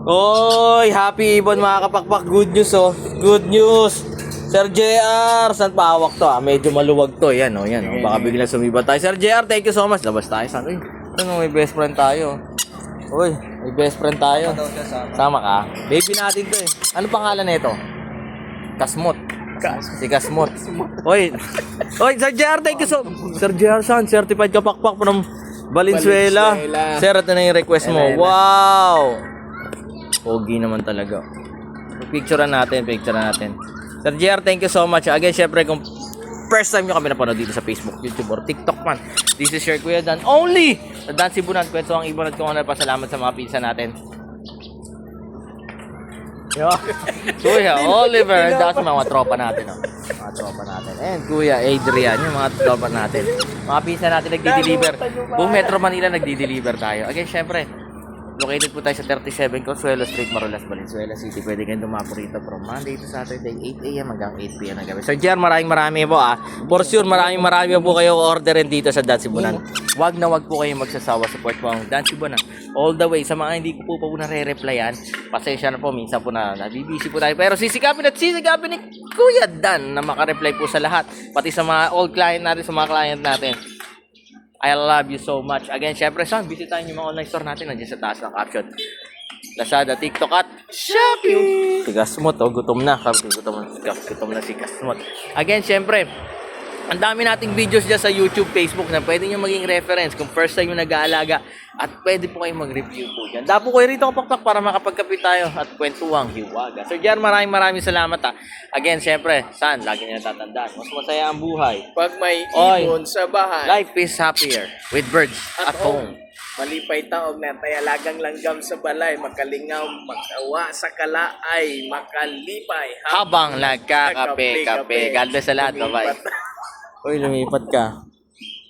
Oy, happy ibon mga kapakpak. Good news oh. Good news. Sir JR, saan pahawak to ah? Medyo maluwag to. Yan oh, yan oh. Baka bigla sumiba tayo. Sir JR, thank you so much. Labas tayo. Saan? Uy, ano, may best friend tayo. Uy, may best friend tayo. Sama ka? Baby natin to eh. Ano pangalan nito? Kasmot. Si Kasmot. Oy, Sir JR, thank you so much. Sir JR, saan? Certified kapakpak from Valenzuela. Sir, ito na yung request mo. Wow! Pogi naman talaga. Picturean natin. Sir JR, thank you so much. Again, syempre, kung first time nyo kami napanood dito sa Facebook, YouTube, or TikTok man, this is your Kuya Dan. Only sa Dan Sibunan. Kwento ang ibon at kung ano, pasalamat sa mga pinsan natin. Kuya Oliver, that's mga tropa natin. Oh. Mga tropa natin. And Kuya Adrian, yung mga tropa natin. Mga pinsan natin nagdi-deliver. Buong Metro Manila nagdi-deliver tayo. Again, syempre, located po tayo sa 37 Consuelo Street, Marolas, Valenzuela City. Pwede kayong dumapo rito from Monday to Saturday, 8 a.m. hanggang 8 p.m. ng gabi. Sir JR, maraming po ah. For sure, maraming po kayo orderin dito sa Dan Sibunan. Wag na wag po kayong magsasawa. Support po ang Dan Sibunan. All the way. Sa mga hindi ko po nare-replyan, pasensya na po. Minsan po na nabibisi po tayo. Pero sisikapin ni Kuya Dan na makareply po sa lahat. Pati sa mga old client natin, sa mga client natin. I love you so much. Again, syempre, son, bisitahin yung mga online store natin. Nandiyan sa taas ng caption. Lazada, TikTok, at Shopee. Si Kasmot, oh, gutom na si Kasmot. Again, syempre, ang dami nating videos dyan sa YouTube, Facebook na pwede nyo maging reference kung first time yung nag-aalaga at pwede po kayong mag-review po dyan. Dapo kayo rito kapakpak para makapagkapit tayo at kwentuhang hiwaga. Sir Jan, maraming salamat ha. Again, syempre, saan? Lagi nyo natatandaan. Mas masaya ang buhay Pag may ibon sa bahay. Life is happier with birds at home. Malipay taog na tayalagang langgam sa balay, makalingaw, makawa sa kalaay, makalipay. Habang nagkakape-kape. God bless sa lahat. Bye-bye. Uy, lumipat ka.